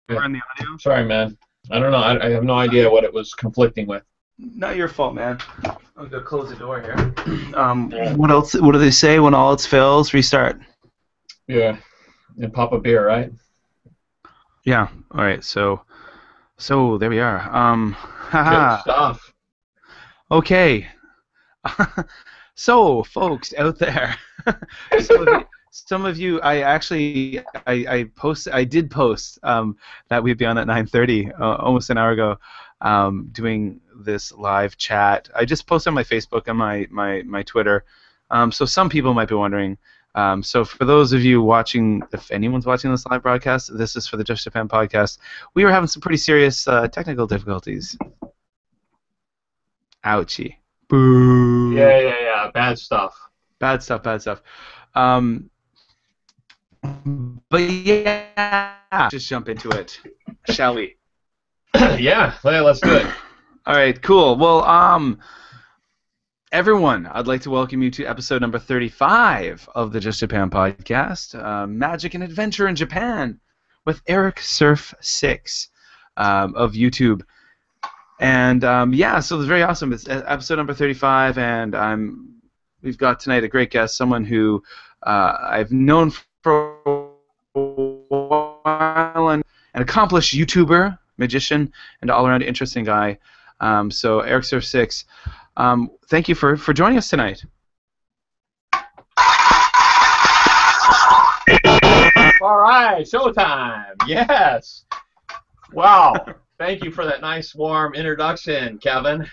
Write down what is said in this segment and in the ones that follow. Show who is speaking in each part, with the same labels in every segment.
Speaker 1: We're in the audio.
Speaker 2: Sorry, man. I don't know. I have no idea what it was conflicting with.
Speaker 1: Not your fault, man. I'm gonna close the door here. What else? What do they say when all else fails? Restart.
Speaker 2: Yeah. And pop a beer, right?
Speaker 1: Yeah. All right. So there we are.
Speaker 2: Good stuff.
Speaker 1: Okay. So, folks out there, some of you, I did post that we'd be on at 9:30, almost an hour ago, doing this live chat. I just posted on my Facebook and my Twitter, so some people might be wondering. So for those of you watching, if anyone's watching this live broadcast, this is for the Just Japan podcast. We were having some pretty serious technical difficulties. Ouchie. Boo.
Speaker 2: Yeah. Bad stuff.
Speaker 1: Bad stuff. But yeah, just jump into it, shall we?
Speaker 2: Yeah, let's do it.
Speaker 1: All right, cool. Well, everyone, I'd like to welcome you to episode number 35 of the Just Japan podcast, Magic and Adventure in Japan, with ericsurf6 of YouTube. And yeah, so it's very awesome. It's episode number 35, and we've got tonight a great guest, someone who I've known for a while, and an accomplished YouTuber, magician, and all-around interesting guy. So ericsurf6, thank you for joining us tonight.
Speaker 2: All right, showtime. Yes. Wow. Thank you for that nice, warm introduction, Kevin.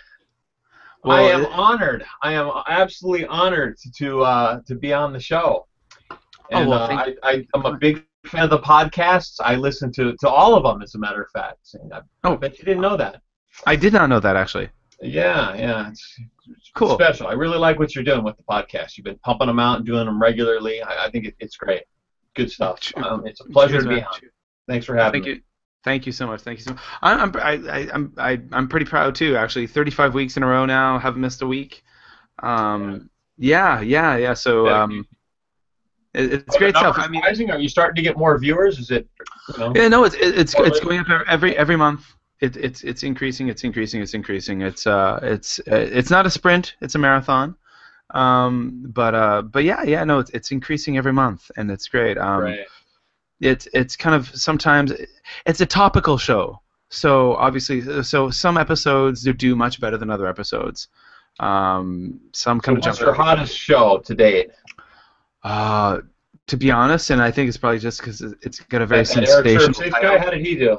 Speaker 2: Well, I am honored. I am absolutely honored to be on the show. And I'm a big fan of the podcasts. I listen to all of them, as a matter of fact. I bet you didn't know that.
Speaker 1: I did not know that, actually.
Speaker 2: Yeah. It's
Speaker 1: cool.
Speaker 2: Special. I really like what you're doing with the podcast. You've been pumping them out and doing them regularly. I think it's great. Good stuff. It's a pleasure to be on. Thanks for having me.
Speaker 1: Thank you so much. I'm pretty proud too. Actually, 35 weeks in a row now. Haven't missed a week. Yeah. So it's great stuff.
Speaker 2: I mean, are you starting to get more viewers? Is it?
Speaker 1: Yeah, no. It's going up every month. It's increasing. It's not a sprint. It's a marathon. But yeah. No, it's increasing every month, and it's great.
Speaker 2: Right.
Speaker 1: It's kind of, sometimes it's a topical show, so obviously some episodes do much better than other episodes. Some kind of jump.
Speaker 2: What's your hottest show to date?
Speaker 1: To be honest, and I think it's probably just because it's got a very sensational
Speaker 2: title. How did he do?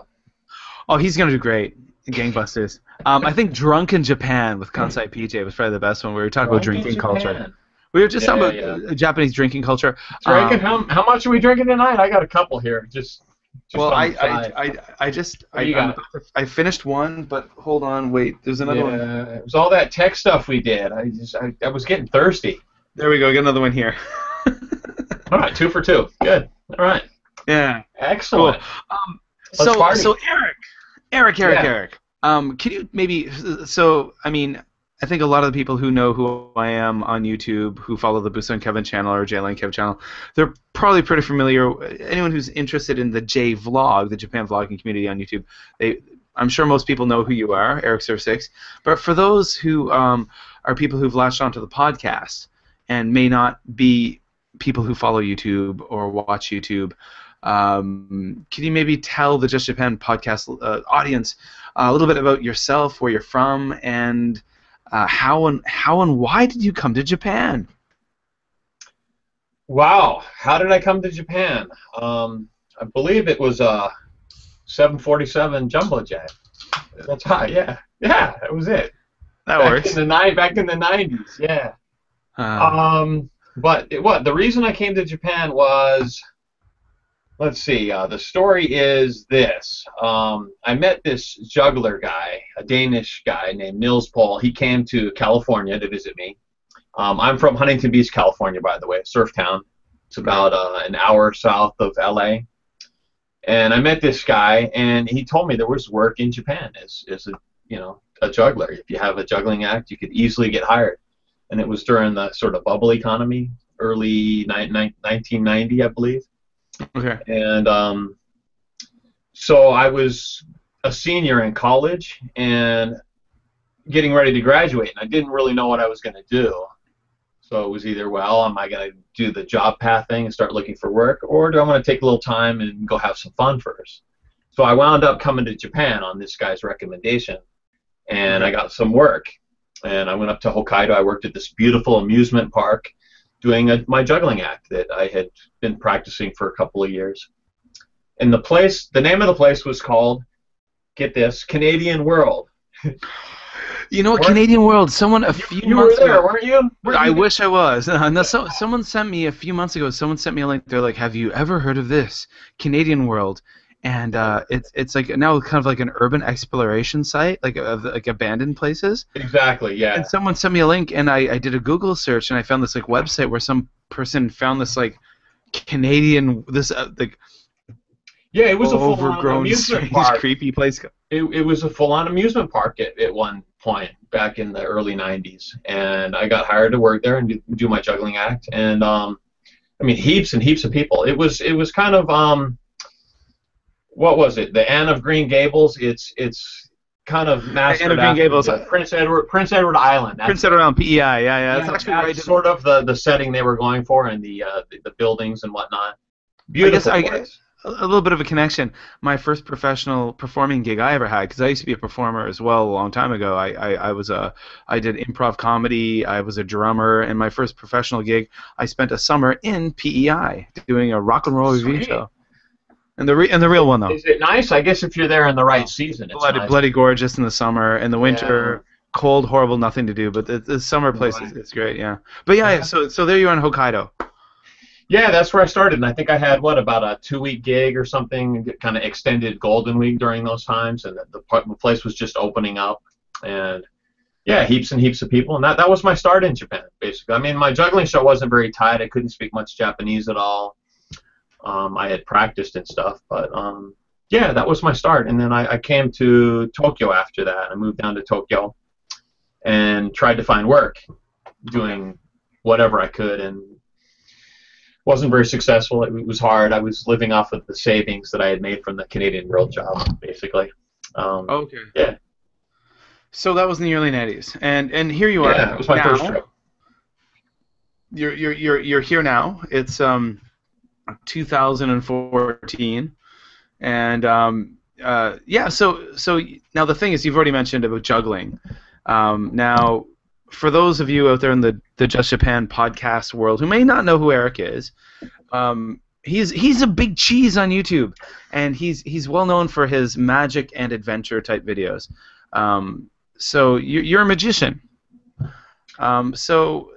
Speaker 1: Oh, he's gonna do great. Gangbusters. I think Drunken Japan with Kansai PJ was probably the best one, where we talk about drinking culture. We were just talking about Japanese drinking culture.
Speaker 2: Drinking? How much are we drinking tonight? I got a couple here.
Speaker 1: Well, I finished one, but hold on, wait. There's another one.
Speaker 2: It was all that tech stuff we did. I was getting thirsty.
Speaker 1: There we go. Get another one here.
Speaker 2: All right, 2 for 2. Good. All right.
Speaker 1: Yeah.
Speaker 2: Excellent.
Speaker 1: Cool. So Eric. Can you maybe? So I mean, I think a lot of the people who know who I am on YouTube, who follow the BusanKevin channel or JLaneKev channel, they're probably pretty familiar. Anyone who's interested in the J-Vlog, the Japan vlogging community on YouTube, I'm sure most people know who you are, ericsurf6. But for those who are people who've latched onto the podcast and may not be people who follow YouTube or watch YouTube, can you maybe tell the Just Japan podcast audience a little bit about yourself, where you're from, and how and why did you come to Japan?
Speaker 2: Wow, how did I come to Japan? I believe it was a 747 jumbo jet. That's high, yeah, that was it.
Speaker 1: That works.
Speaker 2: Back in the 90s, yeah. But the reason I came to Japan was, let's see, the story is this. I met this juggler guy, a Danish guy named Niels Paul. He came to California to visit me. I'm from Huntington Beach, California, by the way, surf town. It's about an hour south of LA. And I met this guy, and he told me there was work in Japan as a juggler. If you have a juggling act, you could easily get hired. And it was during the sort of bubble economy, early 1990, I believe.
Speaker 1: Okay.
Speaker 2: And So I was a senior in college and getting ready to graduate, and I didn't really know what I was going to do. So it was either, well, am I going to do the job path thing and start looking for work, or do I want to take a little time and go have some fun first? So I wound up coming to Japan on this guy's recommendation, and I got some work. And I went up to Hokkaido. I worked at this beautiful amusement park doing my juggling act that I had been practicing for a couple of years. And the name of the place was called, get this, Canadian World.
Speaker 1: You know what, Canadian World? Someone a few
Speaker 2: you
Speaker 1: months
Speaker 2: were there,
Speaker 1: ago,
Speaker 2: weren't you?
Speaker 1: I wish I was. No, someone sent me a few months ago. Someone sent me a link. They're like, "Have you ever heard of this Canadian World?" And it's like now kind of like an urban exploration site, like of like abandoned places.
Speaker 2: Exactly, yeah.
Speaker 1: And someone sent me a link, and I did a Google search, and I found this like website where some person found this like Canadian like.
Speaker 2: Yeah, it was a full-on
Speaker 1: overgrown,
Speaker 2: amusement
Speaker 1: strange,
Speaker 2: park.
Speaker 1: creepy place.
Speaker 2: It was a full-on amusement park at one point back in the early 90s, and I got hired to work there and do my juggling act, and I mean heaps and heaps of people. It was kind of what was it? The Anne of Green Gables. It's kind of mastered
Speaker 1: Anne of Green Gables.
Speaker 2: Prince Edward Island.
Speaker 1: Prince Edward Island, PEI. Yeah. That's actually
Speaker 2: right. Sort of the setting they were going for, and the buildings and whatnot. Beautiful place.
Speaker 1: A little bit of a connection. My first professional performing gig I ever had, because I used to be a performer as well a long time ago. I did improv comedy. I was a drummer, and my first professional gig, I spent a summer in PEI doing a rock and roll review show. And the real one though.
Speaker 2: Is it nice? I guess if you're there in the right season, it's nice.
Speaker 1: Bloody gorgeous in the summer. In the winter, cold, horrible, nothing to do. But the summer place is great. Yeah. But yeah. So there you are in Hokkaido.
Speaker 2: Yeah, that's where I started, and I think I had, about a 2-week gig or something, kind of extended Golden Week during those times, and the place was just opening up, and yeah, heaps and heaps of people, and that was my start in Japan, basically. I mean, my juggling show wasn't very tight. I couldn't speak much Japanese at all. I had practiced and stuff, but yeah, that was my start, and then I came to Tokyo after that. I moved down to Tokyo and tried to find work, doing whatever I could, and wasn't very successful. It was hard. I was living off of the savings that I had made from the Canadian World job, basically.
Speaker 1: Okay.
Speaker 2: Yeah.
Speaker 1: So that was in the early '90s, and here you are.
Speaker 2: Yeah, it was my first trip.
Speaker 1: You're here now. It's 2014, and yeah. So now the thing is, you've already mentioned about juggling. Now, for those of you out there in the Just Japan podcast world who may not know who Eric is, he's a big cheese on YouTube, and he's well known for his magic and adventure type videos. So you're a magician. So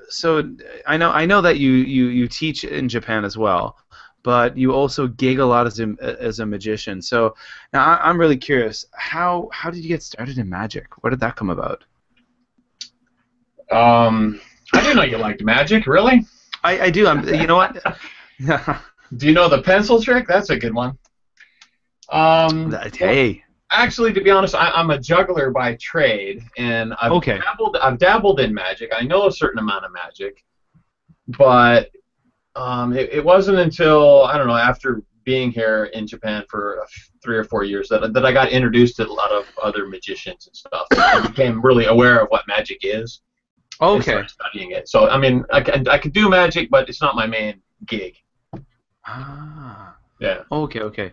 Speaker 1: I know that you teach in Japan as well, but you also gig a lot as a magician. So now I'm really curious, how did you get started in magic? Where did that come about?
Speaker 2: I didn't know you liked magic, really?
Speaker 1: I do. You know what?
Speaker 2: Do you know the pencil trick? That's a good one.
Speaker 1: Hey.
Speaker 2: Actually, to be honest, I'm a juggler by trade, and I've dabbled in magic. I know a certain amount of magic, but it wasn't until, I don't know, after being here in Japan for 3 or 4 years that I got introduced to a lot of other magicians and stuff. I became really aware of what magic is.
Speaker 1: Okay.
Speaker 2: And started studying it. So I mean, I could do magic, but it's not my main gig.
Speaker 1: Ah.
Speaker 2: Yeah.
Speaker 1: Okay.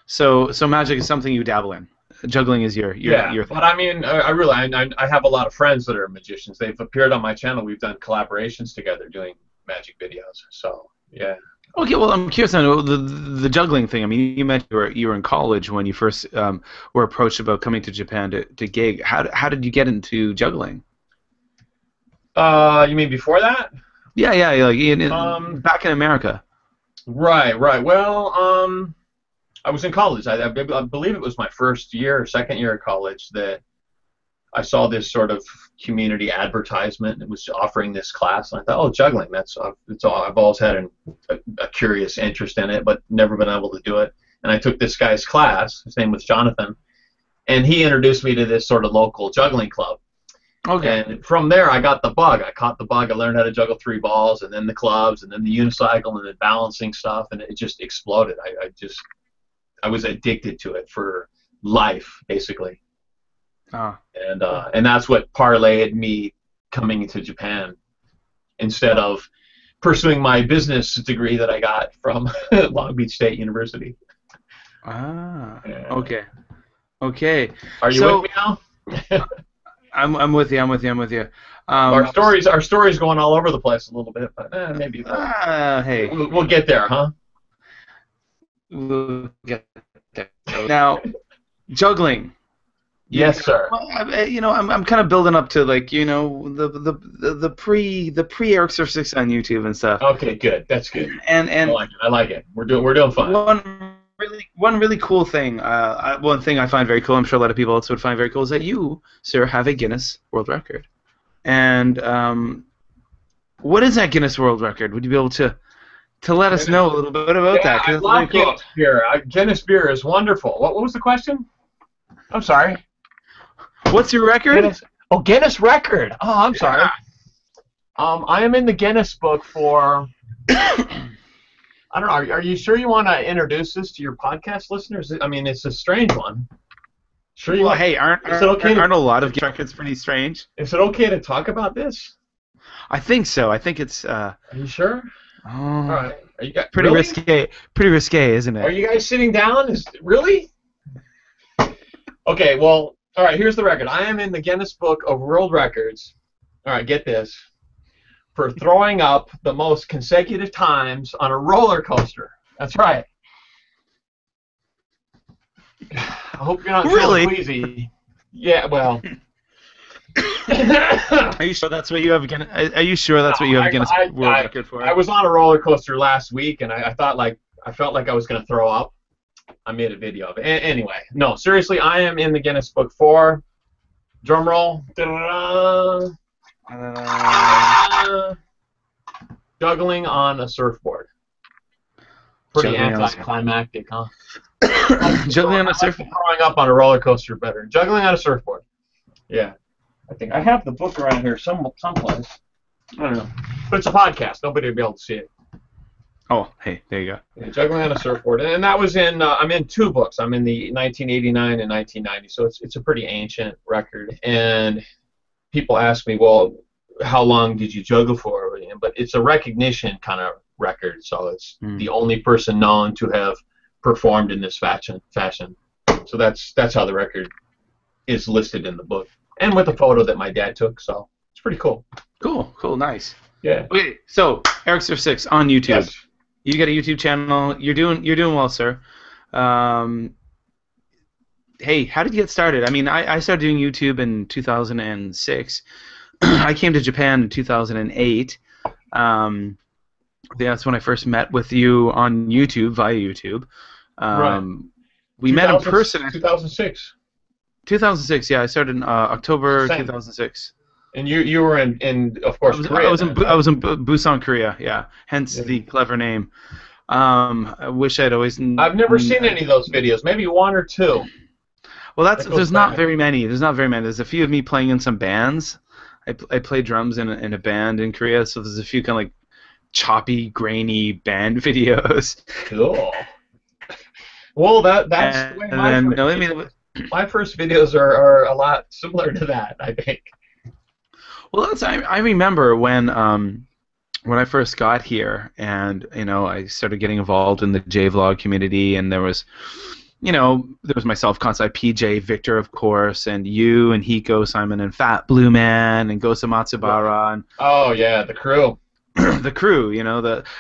Speaker 1: So magic is something you dabble in. Juggling is your thing.
Speaker 2: But I mean, I have a lot of friends that are magicians. They've appeared on my channel. We've done collaborations together doing magic videos. So yeah.
Speaker 1: Okay, well, I'm curious on the juggling thing. I mean, you mentioned you were in college when you first were approached about coming to Japan to gig. How did you get into juggling?
Speaker 2: You mean before that?
Speaker 1: Yeah, like back in America.
Speaker 2: Right. Well, I was in college. I believe it was my first year or second year of college that I saw this sort of community advertisement. It was offering this class, and I thought, oh, juggling. That's all. I've always had a curious interest in it, but never been able to do it. And I took this guy's class. His name was Jonathan, and he introduced me to this sort of local juggling club.
Speaker 1: Okay.
Speaker 2: And from there, I got the bug. I caught the bug. I learned how to juggle 3 balls, and then the clubs, and then the unicycle, and then balancing stuff, and it just exploded. I was addicted to it for life, basically.
Speaker 1: Ah.
Speaker 2: And that's what parlayed me coming into Japan instead of pursuing my business degree that I got from Long Beach State University.
Speaker 1: Ah. Okay. Okay.
Speaker 2: Are you with me now?
Speaker 1: I'm with you. I'm with you. I'm with you.
Speaker 2: Our stories going all over the place a little bit, but maybe.
Speaker 1: Hey,
Speaker 2: we'll get there, huh?
Speaker 1: We'll get there. Now, juggling.
Speaker 2: Yes, sir.
Speaker 1: I'm kind of building up to the pre ericsurf6 on YouTube and stuff.
Speaker 2: Okay, good. That's good.
Speaker 1: And
Speaker 2: I like it. We're doing fine.
Speaker 1: One really cool thing. One thing I find very cool. I'm sure a lot of people else would find very cool is that you, sir, have a Guinness World Record. And what is that Guinness World Record? Would you be able to let us know a little bit about that?
Speaker 2: I love Guinness beer. Guinness beer is wonderful. What was the question? I'm sorry.
Speaker 1: What's your record?
Speaker 2: Guinness record. Oh, I'm sorry. I am in the Guinness book for. I don't know. Are you sure you want to introduce this to your podcast listeners? I mean, it's a strange one.
Speaker 1: Sure. Well, hey, aren't a lot of records pretty strange?
Speaker 2: Is it okay to talk about this?
Speaker 1: I think so. I think it's.
Speaker 2: Are you sure?
Speaker 1: Oh.
Speaker 2: All right. Are you guys
Speaker 1: pretty risque? Pretty risque, isn't it?
Speaker 2: Are you guys sitting down? Really? Okay. Well. All right, here's the record. I am in the Guinness Book of World Records. All right, get this. For throwing up the most consecutive times on a roller coaster. That's right. I hope you're not
Speaker 1: really
Speaker 2: queasy. Yeah, well.
Speaker 1: Are you sure that's what you have? Are you sure that's what you have Guinness World Record for?
Speaker 2: I was on a roller coaster last week, and I felt like I was going to throw up. I made a video of it. Anyway, no, seriously, I am in the Guinness Book for, drum roll, juggling on a surfboard. Pretty anticlimactic, huh?
Speaker 1: Juggling on a surfboard.
Speaker 2: Throwing up on a roller coaster better. Juggling on a surfboard. Yeah. I think I have the book around here someplace. I don't know. But it's a podcast. Nobody will be able to see it.
Speaker 1: Oh, hey, there you go.
Speaker 2: Yeah, juggling on a surfboard, and that was in. I'm in two books. I'm in the 1989 and 1990, so it's a pretty ancient record. And people ask me, well, how long did you juggle for? But it's a recognition kind of record, so it's the only person known to have performed in this fashion. So that's how the record is listed in the book, and with a photo that my dad took. So it's pretty cool.
Speaker 1: Cool, nice.
Speaker 2: Yeah.
Speaker 1: Okay, so ericsurf6 on YouTube.
Speaker 2: Yes.
Speaker 1: You got a YouTube channel. You're doing well, sir. Hey, how did you get started? I mean, I started doing YouTube in 2006. I came to Japan in 2008. That's when I first met with you on YouTube, via YouTube.
Speaker 2: Right.
Speaker 1: We met in person in
Speaker 2: 2006.
Speaker 1: 2006, yeah. I started in October 2006.
Speaker 2: And you were in of course, Korea.
Speaker 1: I was in Busan, Korea, yeah. Hence the clever name. I wish I'd always.
Speaker 2: I've never seen any of those videos. Maybe one or two.
Speaker 1: Well, there's not very many. There's a few of me playing in some bands. I play drums in a band in Korea, so there's a few kind of like choppy, grainy band videos.
Speaker 2: Cool. Well, that's the way my first videos are a lot similar to that, I think.
Speaker 1: Well, I remember when I first got here, and I started getting involved in the J-Vlog community, and there was myself, Kansai PJ, Victor, of course, and you and Hiko, Simon, and Fat Blue Man, and Gosa Matsubara, and
Speaker 2: oh yeah, the crew.
Speaker 1: The crew,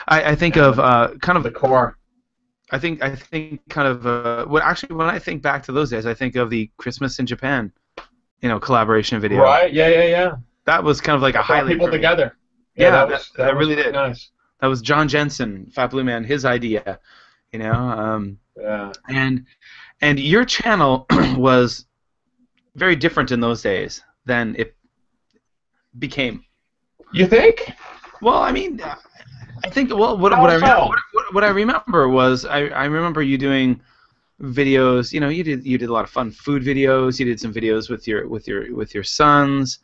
Speaker 1: I think of kind of
Speaker 2: the core.
Speaker 1: I think kind of when I think back to those days, I think of the Christmas in Japan, collaboration video.
Speaker 2: Right. Yeah.
Speaker 1: That was kind of like a highlight.
Speaker 2: People together.
Speaker 1: Yeah, that really did.
Speaker 2: Nice.
Speaker 1: That was John Jensen, Fat Blue Man, his idea. Yeah. And your channel was very different in those days than it became.
Speaker 2: You think?
Speaker 1: Well, I mean, I think what I remember was I remember you doing videos. You did a lot of fun food videos. You did some videos with your sons.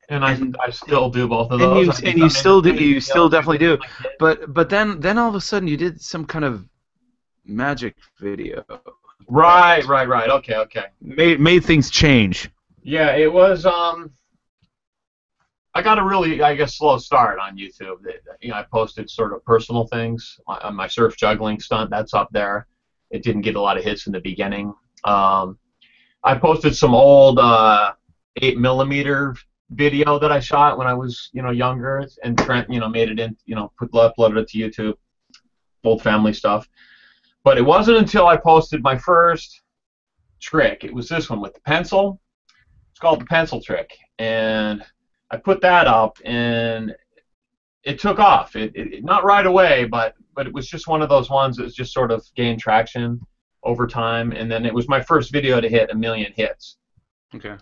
Speaker 2: And I still do both of those.
Speaker 1: And you still definitely do. But then all of a sudden you did some kind of magic video.
Speaker 2: Right. Okay.
Speaker 1: Made things change.
Speaker 2: Yeah, it was. I got a really, I guess, slow start on YouTube. I posted sort of personal things on my surf juggling stunt. That's up there. It didn't get a lot of hits in the beginning. I posted some old 8mm video that I shot when I was, younger, and Trent, made it in, uploaded it to YouTube. Old family stuff. But it wasn't until I posted my first trick. It was this one with the pencil. It's called the pencil trick, and I put that up, and it took off. It not right away, but it was just one of those ones that just sort of gained traction over time, and then it was my first video to hit 1 million hits.
Speaker 1: Okay.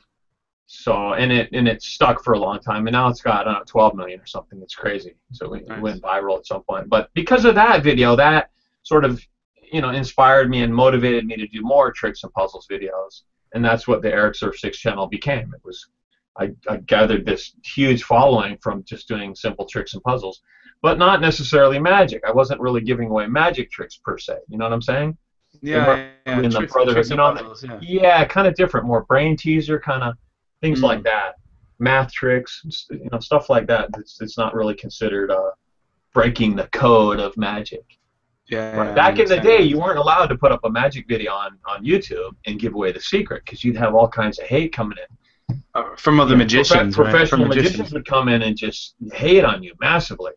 Speaker 2: So and it stuck for a long time, and now it's got 12 million or something. It's crazy. So it went viral at some point. But because of that video, that sort of inspired me and motivated me to do more tricks and puzzles videos, and that's what the ericsurf6 channel became. It was I gathered this huge following from just doing simple tricks and puzzles, but not necessarily magic. I wasn't really giving away magic tricks per se. You know what I'm saying?
Speaker 1: Yeah.
Speaker 2: In the Brotherhood, puzzles, yeah, kind of different, more brain teaser kind of things like that, math tricks, stuff like that. It's not really considered breaking the code of magic.
Speaker 1: Yeah.
Speaker 2: Right. Back in the day, you weren't allowed to put up a magic video on YouTube and give away the secret because you'd have all kinds of hate coming in.
Speaker 1: From other magicians,
Speaker 2: professional magicians would come in and just hate on you massively.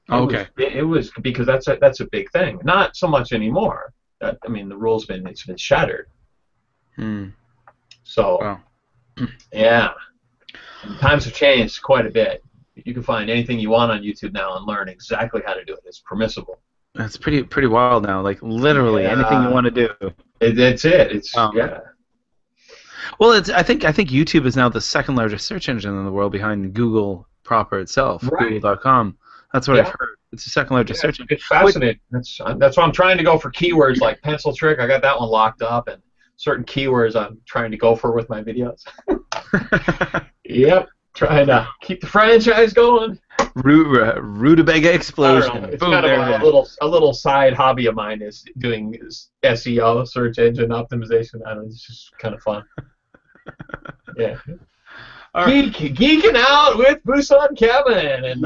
Speaker 2: It was because that's a big thing. Not so much anymore. The rules it's been shattered. So,
Speaker 1: wow.
Speaker 2: Yeah, and times have changed quite a bit. You can find anything you want on YouTube now and learn exactly how to do it. It's permissible.
Speaker 1: That's pretty wild now. Like literally anything you want to do.
Speaker 2: That's it. It's yeah.
Speaker 1: Well, I think YouTube is now the second largest search engine in the world behind Google proper itself, Google.com. That's what I've heard. It's the second largest search engine.
Speaker 2: It's fascinating. That's why I'm trying to go for keywords like pencil trick. I got that one locked up, and certain keywords I'm trying to go for with my videos. Yep, trying to keep the franchise going.
Speaker 1: Rutabaga explosion.
Speaker 2: It's kind of a little side hobby of mine is doing SEO, search engine optimization. I don't know, it's just kind of fun. Yeah. Geeking out with BusanKevin and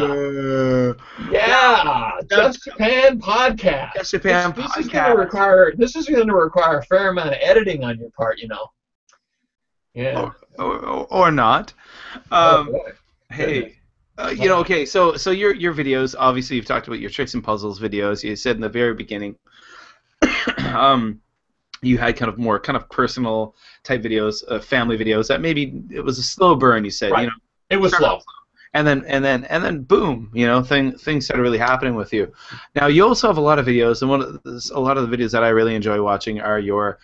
Speaker 2: Just Japan podcast.
Speaker 1: Just Japan
Speaker 2: podcast. This is going to require a fair amount of editing on your part, Yeah.
Speaker 1: Or not. Hey. Okay, so your videos, obviously you've talked about your tricks and puzzles videos. You said in the very beginning you had kind of personal type videos, family videos that maybe it was a slow burn, you said.
Speaker 2: Right. It was slow.
Speaker 1: And then boom, things started really happening with you. Now you also have a lot of videos, and a lot of the videos that I really enjoy watching are your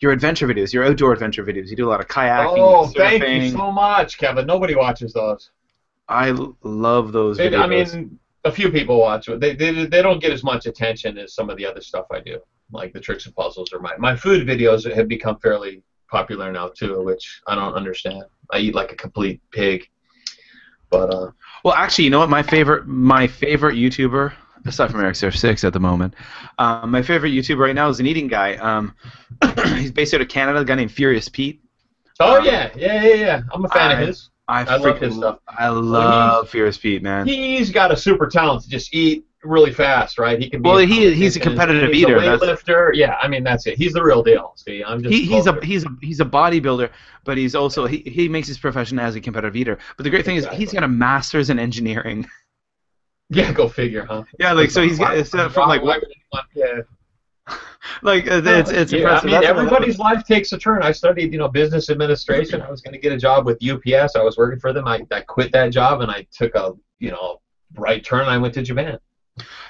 Speaker 1: adventure videos, your outdoor adventure videos. You do a lot of kayaking.
Speaker 2: Oh, thank you so much, Kevin. Nobody watches those.
Speaker 1: I love those videos.
Speaker 2: A few people watch it. They don't get as much attention as some of the other stuff I do, like the tricks and puzzles or my food videos have become fairly popular now too, which I don't understand. I eat like a complete pig. But
Speaker 1: well, actually, you know what? My favorite YouTuber, aside from ericsurf6 at the moment, my favorite YouTuber right now is an eating guy. He's based out of Canada, a guy named Furious Pete.
Speaker 2: Oh yeah. I'm a fan of his.
Speaker 1: I love his stuff. I love Furious Pete, man.
Speaker 2: He's got a super talent to just eat really fast, right? He can be.
Speaker 1: Well, he's a competitive eater.
Speaker 2: He's a weightlifter. Yeah, that's it. He's the real deal. See, I'm just.
Speaker 1: He's a bodybuilder, but he's also he makes his profession as a competitive eater. But the great thing is he's got a master's in engineering.
Speaker 2: Yeah, go figure, huh?
Speaker 1: Yeah, so he's from like what?
Speaker 2: Yeah.
Speaker 1: It's impressive.
Speaker 2: Everybody's life takes a turn. I studied, business administration. I was going to get a job with UPS. I was working for them. I quit that job and I took a, right turn and I went to Japan.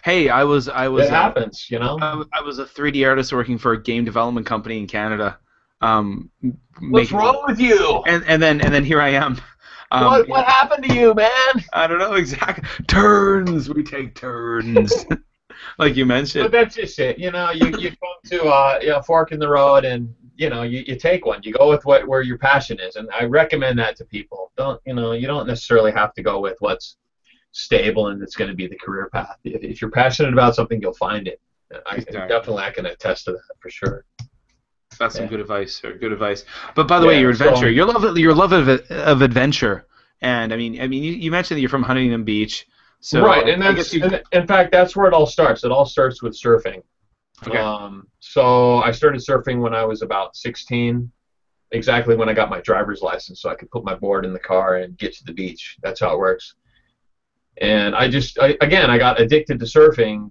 Speaker 1: Hey, I was.
Speaker 2: It happens,
Speaker 1: I was a 3D artist working for a game development company in Canada.
Speaker 2: What's wrong with you?
Speaker 1: And then here I am.
Speaker 2: What happened to you, man?
Speaker 1: I don't know exactly. Turns. We take turns. Like you mentioned.
Speaker 2: But that's just it. You come to a fork in the road, and you take one. You go with where your passion is, and I recommend that to people. You don't necessarily have to go with what's stable and it's going to be the career path. If you're passionate about something, you'll find it. Definitely I can attest to that for sure.
Speaker 1: That's some good advice, sir. Good advice. But by the way, your adventure, your love of adventure, and I mean, you mentioned that you're from Huntington Beach, so
Speaker 2: right, and in fact, that's where it all starts. It all starts with surfing.
Speaker 1: Okay.
Speaker 2: So I started surfing when I was about 16, exactly when I got my driver's license, so I could put my board in the car and get to the beach. That's how it works. And I got addicted to surfing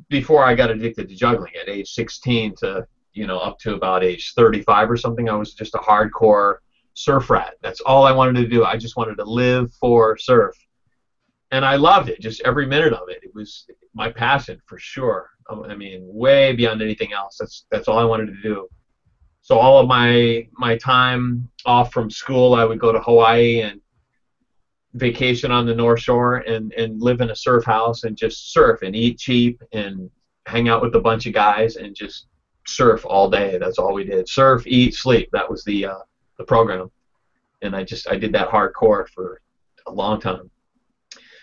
Speaker 2: before I got addicted to juggling at age 16 to up to about age 35 or something. I was just a hardcore surf rat. That's all I wanted to do. I just wanted to live for surf. And I loved it, just every minute of it. It was my passion for sure. I mean, way beyond anything else. That's all I wanted to do. So all of my time off from school, I would go to Hawaii and vacation on the North Shore and live in a surf house and just surf and eat cheap and hang out with a bunch of guys and just surf all day. That's all we did. Surf, eat, sleep. That was the program. And I did that hardcore for a long time.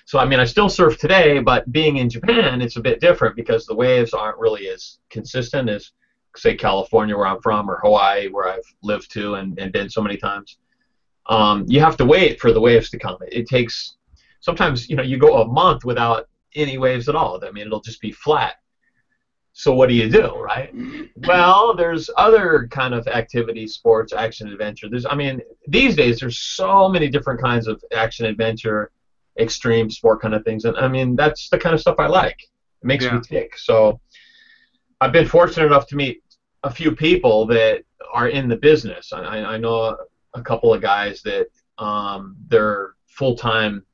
Speaker 2: So I mean, I still surf today, but being in Japan, it's a bit different because the waves aren't really as consistent as, say, California, where I'm from, or Hawaii, where I've lived to and been so many times. You have to wait for the waves to come. It takes, sometimes, you go a month without any waves at all. I mean, it'll just be flat. So what do you do, right? Well, there's other kind of activities, sports, action, adventure. These days there's so many different kinds of action, adventure, extreme sport kind of things, and I mean, that's the kind of stuff I like. It makes me tick. So I've been fortunate enough to meet a few people that are in the business. I know a couple of guys that they're full-time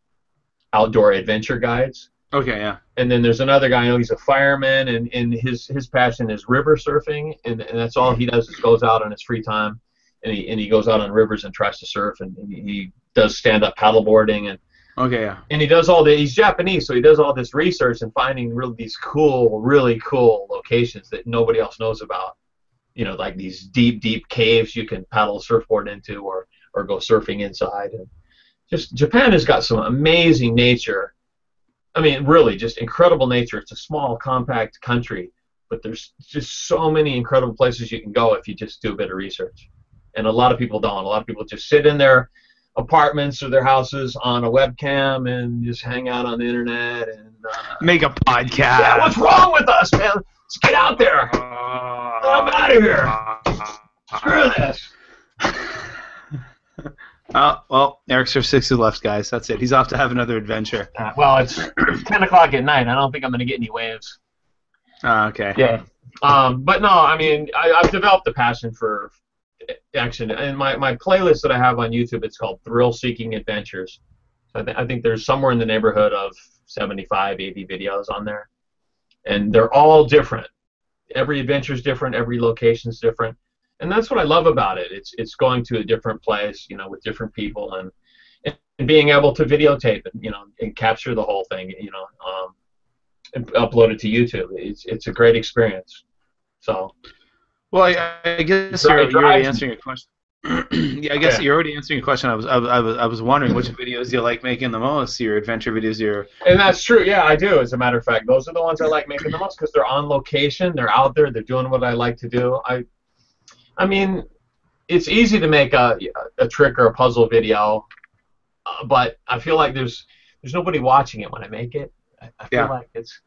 Speaker 2: outdoor adventure guides.
Speaker 1: Okay, yeah.
Speaker 2: And then there's another guy, he's a fireman, and his passion is river surfing, and that's all he does is goes out on his free time, and he goes out on rivers and tries to surf, and he does stand-up paddleboarding, and
Speaker 1: okay, yeah.
Speaker 2: And he's Japanese, so he does all this research and finding these really cool locations that nobody else knows about. Like these deep caves you can paddle a surfboard into or go surfing inside. And just Japan has got some amazing nature. I mean, really, just incredible nature. It's a small, compact country, but there's just so many incredible places you can go if you just do a bit of research. And a lot of people don't. A lot of people just sit in their apartments or their houses on a webcam and just hang out on the internet and
Speaker 1: make a podcast.
Speaker 2: Yeah, what's wrong with us, man? Let's get out there. I'm out of here. Screw this.
Speaker 1: Well, ericsurf6 is left, guys. That's it. He's off to have another adventure.
Speaker 2: Well, it's 10 o'clock at night. I don't think I'm going to get any waves.
Speaker 1: Okay.
Speaker 2: Yeah. But no, I mean, I've developed a passion for action. And my playlist that I have on YouTube, it's called Thrill Seeking Adventures. So I think there's somewhere in the neighborhood of 75, 80 videos on there. And they're all different. Every adventure is different. Every location is different. And that's what I love about it. It's going to a different place, with different people, and being able to videotape it, and capture the whole thing, and upload it to YouTube. It's a great experience. So.
Speaker 1: Well, I guess you're already answering your question. Yeah, I guess you're already answering your question. I was wondering which videos you like making the most. Your adventure videos,
Speaker 2: And that's true. Yeah, I do. As a matter of fact, those are the ones I like making the most because they're on location. They're out there. They're doing what I like to do. I mean, it's easy to make a trick or a puzzle video, but I feel like there's nobody watching it when I make it. I feel like it's.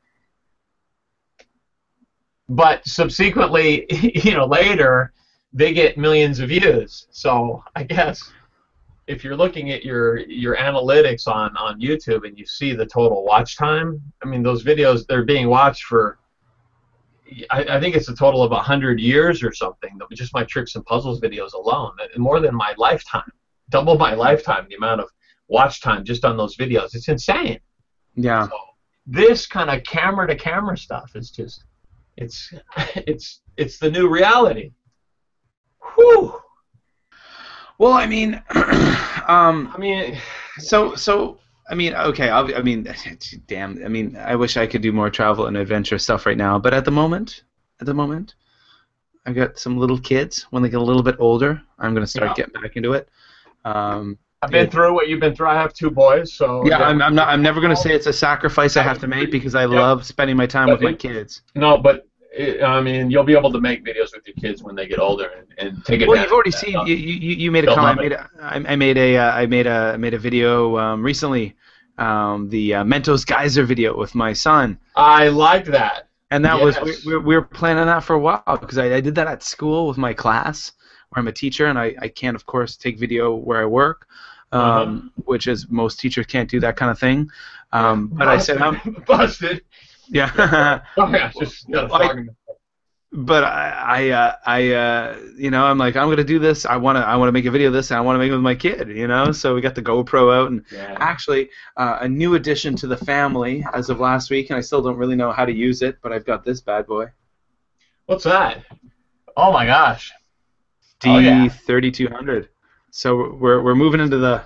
Speaker 2: But subsequently, later, they get millions of views. So I guess if you're looking at your analytics on YouTube and you see the total watch time, I mean, those videos, they're being watched for, I think it's a total of 100 years or something, just my tricks and puzzles videos alone, more than my lifetime, double my lifetime, the amount of watch time just on those videos. It's insane.
Speaker 1: Yeah.
Speaker 2: So this kind of camera-to-camera stuff is just... It's the new reality. Whew.
Speaker 1: Well, I mean, damn. I mean, I wish I could do more travel and adventure stuff right now, but at the moment, I got some little kids. When they get a little bit older, I'm gonna start getting back into it.
Speaker 2: I I've been through what you've been through. I have 2 boys, so
Speaker 1: yeah. I'm never going to say it's a sacrifice I have to make because I love spending my time with my kids.
Speaker 2: No, but I mean, you'll be able to make videos with your kids when they get older and take advantage.
Speaker 1: Well, you've already seen. You made a comment. I made a video recently. The Mentos Geyser video with my son.
Speaker 2: I liked that.
Speaker 1: And that was we were planning that for a while because I did that at school with my class where I'm a teacher and I can't of course take video where I work, which is most teachers can't do that kind of thing. But I said I'm
Speaker 2: busted.
Speaker 1: Yeah.
Speaker 2: Oh yeah, just
Speaker 1: but you know, I'm like, I'm gonna do this. I wanna make a video of this, and I wanna make it with my kid, you know. So we got the GoPro out, and actually, a new addition to the family as of last week, and I still don't really know how to use it, but I've got this bad boy.
Speaker 2: What's that? Oh my gosh.
Speaker 1: D3200. So we're moving into the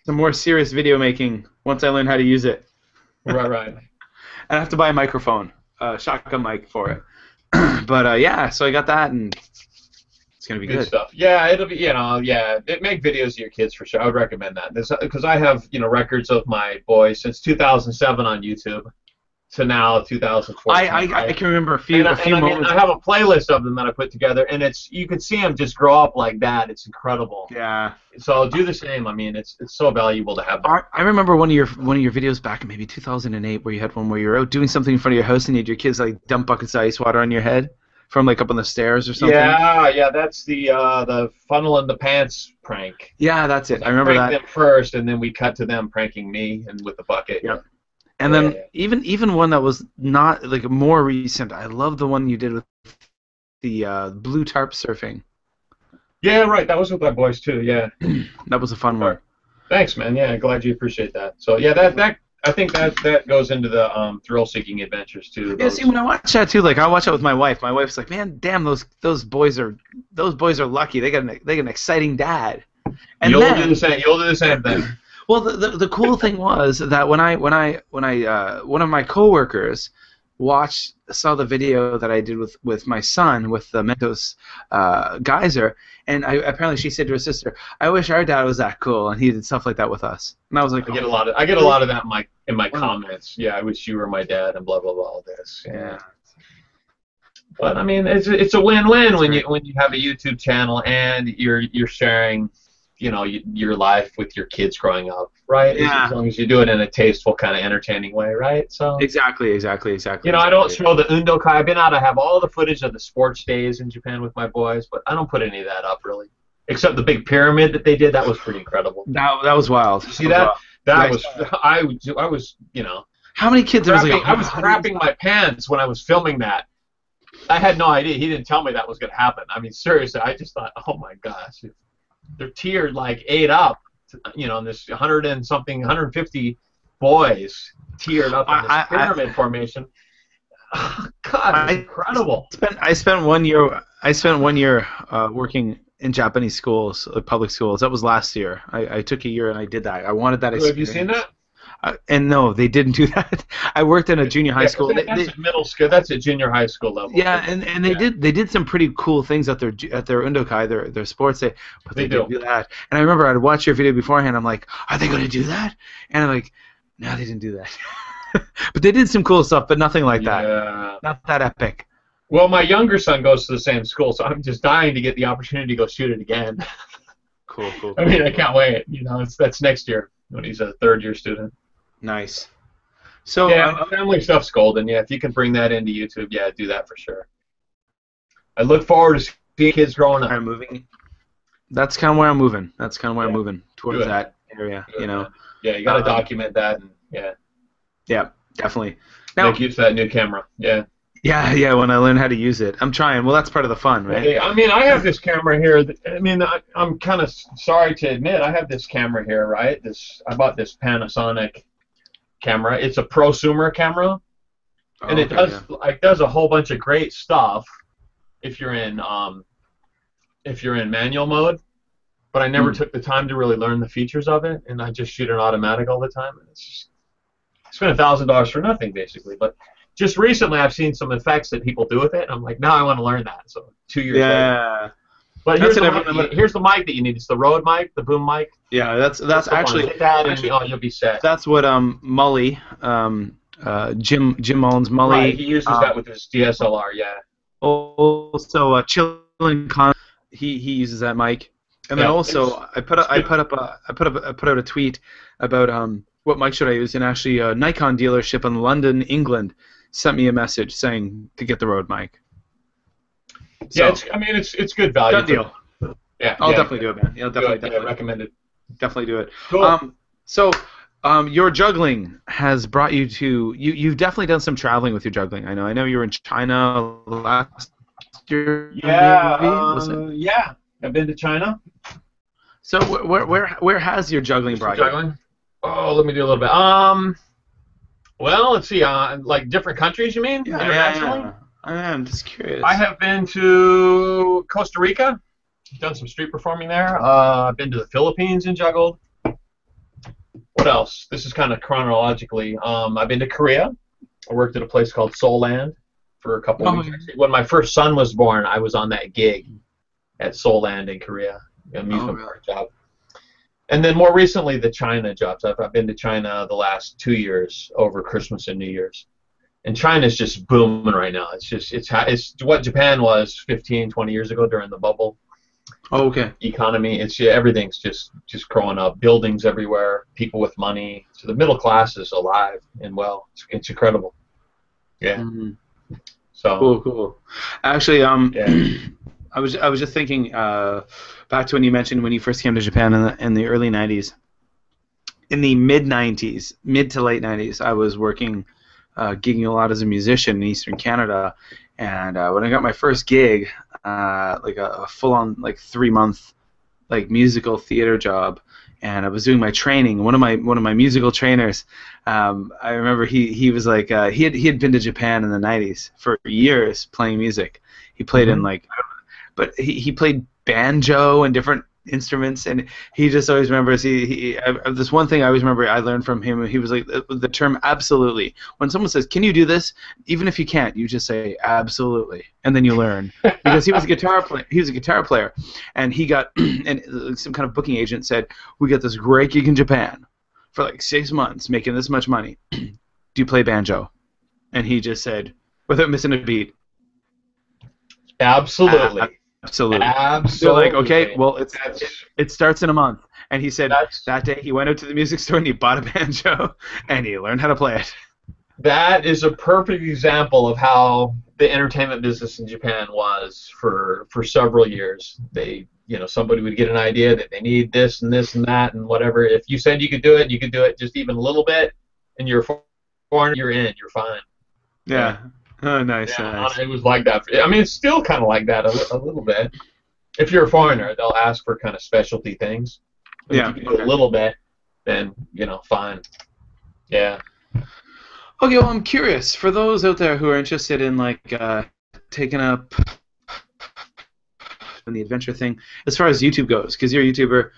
Speaker 1: more serious video making once I learn how to use it.
Speaker 2: Right.
Speaker 1: And I have to buy a microphone. Shotgun mic for it. But yeah, so I got that, and it's gonna be good
Speaker 2: stuff. Yeah, it'll be make videos of your kids for sure. I would recommend that because I have records of my boys since 2007 on YouTube to now 2014.
Speaker 1: I can remember a few moments.
Speaker 2: I have a playlist of them that I put together, and you can see them just grow up like that. It's incredible.
Speaker 1: Yeah.
Speaker 2: So I'll do the same. I mean, it's so valuable to have that.
Speaker 1: I remember one of your videos back in maybe 2008 where you had one where you were out doing something in front of your house and you had your kids like dump buckets of ice water on your head from like up on the stairs or something.
Speaker 2: Yeah, that's the funnel in the pants prank.
Speaker 1: Yeah, that's it. I remember that.
Speaker 2: Them first, and then we cut to them pranking me and with the bucket.
Speaker 1: Yep. And then even one that was not like more recent. I love the one you did with the blue tarp surfing.
Speaker 2: Yeah, right. That was with my boys too. Yeah.
Speaker 1: That was a fun one.
Speaker 2: Thanks, man. Yeah, glad you appreciate that. So yeah, that I think that goes into the thrill-seeking adventures too.
Speaker 1: Yeah, see, when I watch that too, like I watch that with my wife. My wife's like, man, damn, those boys are lucky. They got an exciting dad. And
Speaker 2: you'll do the same. You'll do the same thing.
Speaker 1: Well, the cool thing was that when one of my coworkers saw the video that I did with my son with the Mentos Geyser, and apparently she said to her sister, "I wish our dad was that cool," and he did stuff like that with us. And I was like,
Speaker 2: I get a lot of that in my comments. Yeah, I wish you were my dad, and blah blah blah. All this. Yeah. But I mean, it's a win-win when you have a YouTube channel and you're sharing, your life with your kids growing up, right?
Speaker 1: Yeah.
Speaker 2: As long as you do it in a tasteful, kind of entertaining way, right? So
Speaker 1: exactly.
Speaker 2: I don't show the Undokai. I've been out. I have all the footage of the sports days in Japan with my boys, but I don't put any of that up really, except the big pyramid that they did. That was pretty incredible.
Speaker 1: That was wild.
Speaker 2: See that? That was I was
Speaker 1: How many kids?
Speaker 2: I was crapping my pants when I was filming that. I had no idea. He didn't tell me that was going to happen. I mean, seriously, I just thought, oh my gosh. They're tiered like 8 up, and this 150 boys tiered up in this pyramid formation. Oh, God, it's incredible.
Speaker 1: I spent 1 year working in Japanese schools, public schools. That was last year. I took a year and I did that. I wanted that experience.
Speaker 2: Have you seen that?
Speaker 1: And no, they didn't do that. I worked in a junior high school.
Speaker 2: That's at middle school. That's at junior high school level.
Speaker 1: Yeah, and they did some pretty cool things at their Undokai, their sports day, but they didn't do that. And I remember I'd watch your video beforehand. I'm like, are they going to do that? And I'm like, no, they didn't do that. But they did some cool stuff, but nothing like that. Not that epic.
Speaker 2: Well, my younger son goes to the same school, so I'm just dying to get the opportunity to go shoot it again.
Speaker 1: Cool.
Speaker 2: I mean, I can't wait. That's next year when he's a third-year student.
Speaker 1: Nice. So
Speaker 2: family stuff's golden. Yeah, if you can bring that into YouTube, do that for sure. I look forward to seeing kids growing up.
Speaker 1: That's kind of where I'm moving. I'm moving towards that area.
Speaker 2: Yeah, you got to document that. And,
Speaker 1: Yeah, definitely. Now,
Speaker 2: make use of that new camera. Yeah.
Speaker 1: Yeah. When I learn how to use it, I'm trying. Well, that's part of the fun, right?
Speaker 2: I mean, I have this camera here. I'm kind of sorry to admit, I have this camera here, right? I bought this Panasonic camera. It's a prosumer camera, and it does a whole bunch of great stuff if you're in manual mode. But I never took the time to really learn the features of it, and I just shoot it automatic all the time. And I spent $1,000 for nothing basically. But just recently, I've seen some effects that people do with it, and I'm like, now I want to learn that. So 2 years later. But here's the mic that you need. It's the Rode mic, the boom mic.
Speaker 1: Yeah, that's actually
Speaker 2: hit that and you'll be set.
Speaker 1: That's what Mully, Jim Mullins Mully.
Speaker 2: Right, he uses that with his DSLR. Yeah.
Speaker 1: Also, Chillin' Con, he uses that mic. And then also, I put out a tweet about what mic should I use, and actually a Nikon dealership in London, England, sent me a message saying to get the Rode mic. So,
Speaker 2: yeah, it's good value.
Speaker 1: Good deal.
Speaker 2: Yeah,
Speaker 1: I'll definitely do it, man. Yeah, definitely
Speaker 2: recommend it.
Speaker 1: Definitely do it.
Speaker 2: Cool.
Speaker 1: Your juggling has brought you to you've definitely done some traveling with your juggling. I know you were in China last year.
Speaker 2: Yeah. Yeah. I've been to China.
Speaker 1: So where has your juggling brought you?
Speaker 2: Oh, let me do a little bit. Well, let's see. Like different countries, you mean?
Speaker 1: Yeah,
Speaker 2: internationally?
Speaker 1: Yeah. I'm just curious.
Speaker 2: I have been to Costa Rica. Done some street performing there. I've been to the Philippines and juggled. What else? This is kind of chronologically. I've been to Korea. I worked at a place called Seoul Land for a couple of weeks. When my first son was born, I was on that gig at Seoul Land in Korea, an amusement park job. And then more recently, the China jobs. I've been to China the last 2 years over Christmas and New Year's. And China's just booming right now. It's what Japan was 15, 20 years ago during the bubble.
Speaker 1: Oh, okay.
Speaker 2: Economy. Everything's just growing up. Buildings everywhere. People with money. So the middle class is alive and well. It's incredible. Yeah.
Speaker 1: Mm-hmm.
Speaker 2: So
Speaker 1: cool. Actually, I was just thinking back to when you mentioned when you first came to Japan in the early '90s. In the mid to late '90s, I was working, gigging a lot as a musician in Eastern Canada, and when I got my first gig, like a full-on 3-month musical theater job, and I was doing my training. One of my musical trainers, I remember he was like he had been to Japan in the '90s for years playing music. He played in but he played banjo and different instruments, and he just always remembers. This one thing I always remember I learned from him. He was like the term absolutely. When someone says, "Can you do this?" Even if you can't, you just say absolutely, and then you learn. Because he was a guitar player. He was a guitar player, and he got and some kind of booking agent said, "We got this great gig in Japan for like 6 months, making this much money. Do you play banjo?" And he just said, without missing a beat,
Speaker 2: Absolutely.
Speaker 1: Absolutely.
Speaker 2: Absolutely.
Speaker 1: They're like, okay, well, it starts in a month. And he said that day he went out to the music store and he bought a banjo and he learned how to play it.
Speaker 2: That is a perfect example of how the entertainment business in Japan was for several years. Somebody would get an idea that they need this and this and that and whatever. If you said you could do it just even a little bit, and you're foreign, you're in, you're fine.
Speaker 1: Yeah. Oh, nice. Nice.
Speaker 2: It was like that. It's still kind of like that a little bit. If you're a foreigner, they'll ask for kind of specialty things. But if you can do a little bit, then, fine. Yeah.
Speaker 1: Okay, well, I'm curious. For those out there who are interested in, taking up the adventure thing, as far as YouTube goes, because you're a YouTuber,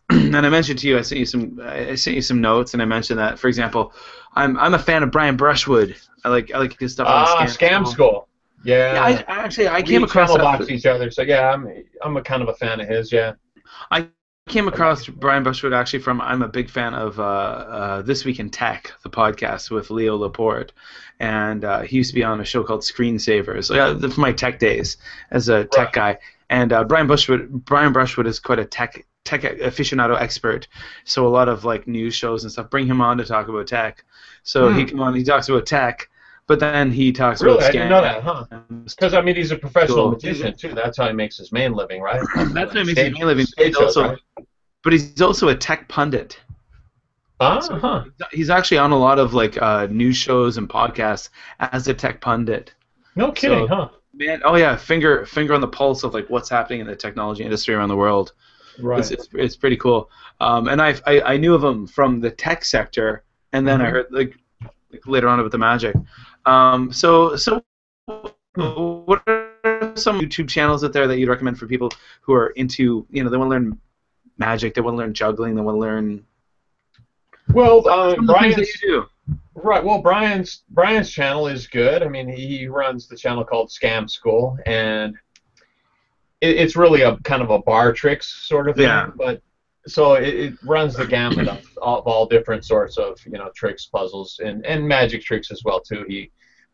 Speaker 1: and I mentioned to you, I sent you some notes, and I mentioned that, for example, I'm a fan of Brian Brushwood. I like his stuff on
Speaker 2: Scam School. Yeah.
Speaker 1: I came across
Speaker 2: box each other, so yeah, I'm a kind of a fan of his. Yeah.
Speaker 1: I came across Brian Brushwood actually from. I'm a big fan of This Week in Tech, the podcast with Leo Laporte, and he used to be on a show called Screensavers. From my tech days as a tech guy, and Brian Brushwood is quite a tech aficionado expert, so a lot of news shows and stuff bring him on to talk about tech. So he talks about tech, but then he talks about scam.
Speaker 2: I didn't know that, huh? Because he's a professional magician too. That's how he makes his main living, right?
Speaker 1: That's how he makes his main living. But he's also a tech pundit. So he's actually on a lot of news shows and podcasts as a tech pundit.
Speaker 2: No kidding, huh?
Speaker 1: Man, oh yeah, finger on the pulse of what's happening in the technology industry around the world.
Speaker 2: Right.
Speaker 1: It's pretty cool. And I knew of him from the tech sector, and then I heard later on about the magic. So what are some YouTube channels out there that you'd recommend for people who are into they want to learn magic, they want to learn juggling, they want to learn.
Speaker 2: Well,
Speaker 1: Brian's that you do.
Speaker 2: Right. Well, Brian's channel is good. He runs the channel called Scam School, and it's really a kind of a bar tricks sort of thing.
Speaker 1: Yeah.
Speaker 2: But so it runs the gamut of all different sorts of tricks, puzzles, and magic tricks as well too.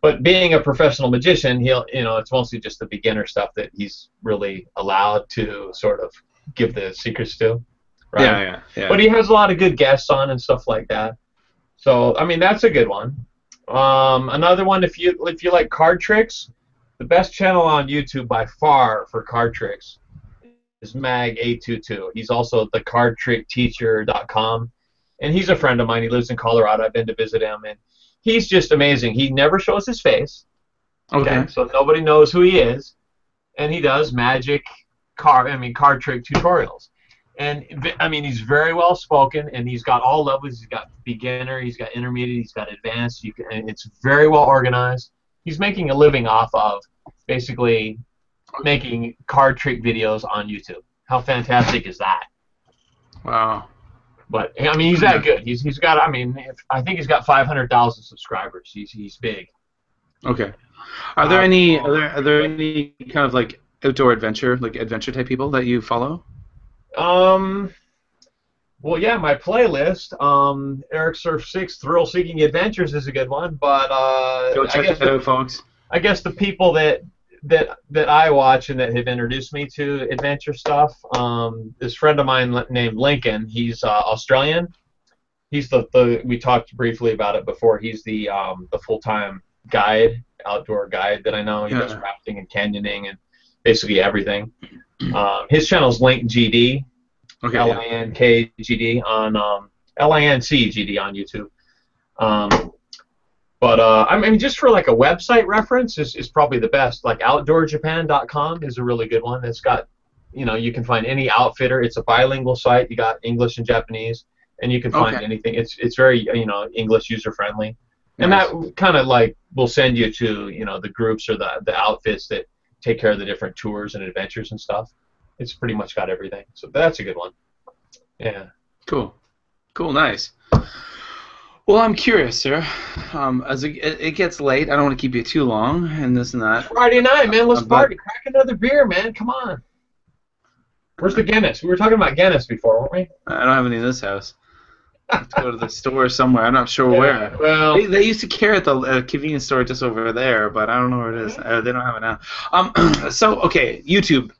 Speaker 2: But being a professional magician, it's mostly just the beginner stuff that he's really allowed to sort of give the secrets to. Right?
Speaker 1: Yeah.
Speaker 2: But he has a lot of good guests on and stuff like that. So I mean, that's a good one. Another one, if you like card tricks, the best channel on YouTube by far for card tricks is Mag822. He's also the cardtrickteacher.com, and he's a friend of mine. He lives in Colorado. I've been to visit him, and he's just amazing. He never shows his face.
Speaker 1: Okay.
Speaker 2: So nobody knows who he is, and he does card trick tutorials. And I mean, he's very well spoken, and he's got all levels. He's got beginner, he's got intermediate, he's got advanced. And it's very well organized. He's making a living off of basically making card trick videos on YouTube. How fantastic is that?
Speaker 1: Wow.
Speaker 2: But I mean, he's that good. He's got. I mean, I think he's got 500,000 subscribers. He's big.
Speaker 1: Okay. Are there any kind of like outdoor adventure type people that you follow?
Speaker 2: Well, yeah, my playlist, ericsurf6 Thrill Seeking Adventures is a good one, but
Speaker 1: go check that out, folks.
Speaker 2: I guess the people that I watch and that have introduced me to adventure stuff, this friend of mine named Lincoln, he's Australian. He's we talked briefly about it before. He's the full-time outdoor guide that I know. He does rafting and canyoning and basically everything. His channel's LinkGD,
Speaker 1: okay,
Speaker 2: LINKGD on LINCGD on YouTube. But I mean, just for like a website reference is probably the best. Like OutdoorJapan.com is a really good one. It's got, you can find any outfitter. It's a bilingual site. You got English and Japanese, and you can find anything. It's very English user friendly, and that kind of like will send you to the groups or the outfits that take care of the different tours and adventures and stuff. It's pretty much got everything. So that's a good one. Yeah.
Speaker 1: Cool, nice. Well, I'm curious, sir. As it gets late, I don't want to keep you too long and this and that.
Speaker 2: Friday night, man. Let's party. Crack another beer, man. Come on. Where's the Guinness? We were talking about Guinness before, weren't we?
Speaker 1: I don't have any in this house. I have to go to the store somewhere. I'm not sure where.
Speaker 2: Well,
Speaker 1: they used to carry at the convenience store just over there, but I don't know where it is. They don't have it now. So, okay, YouTube,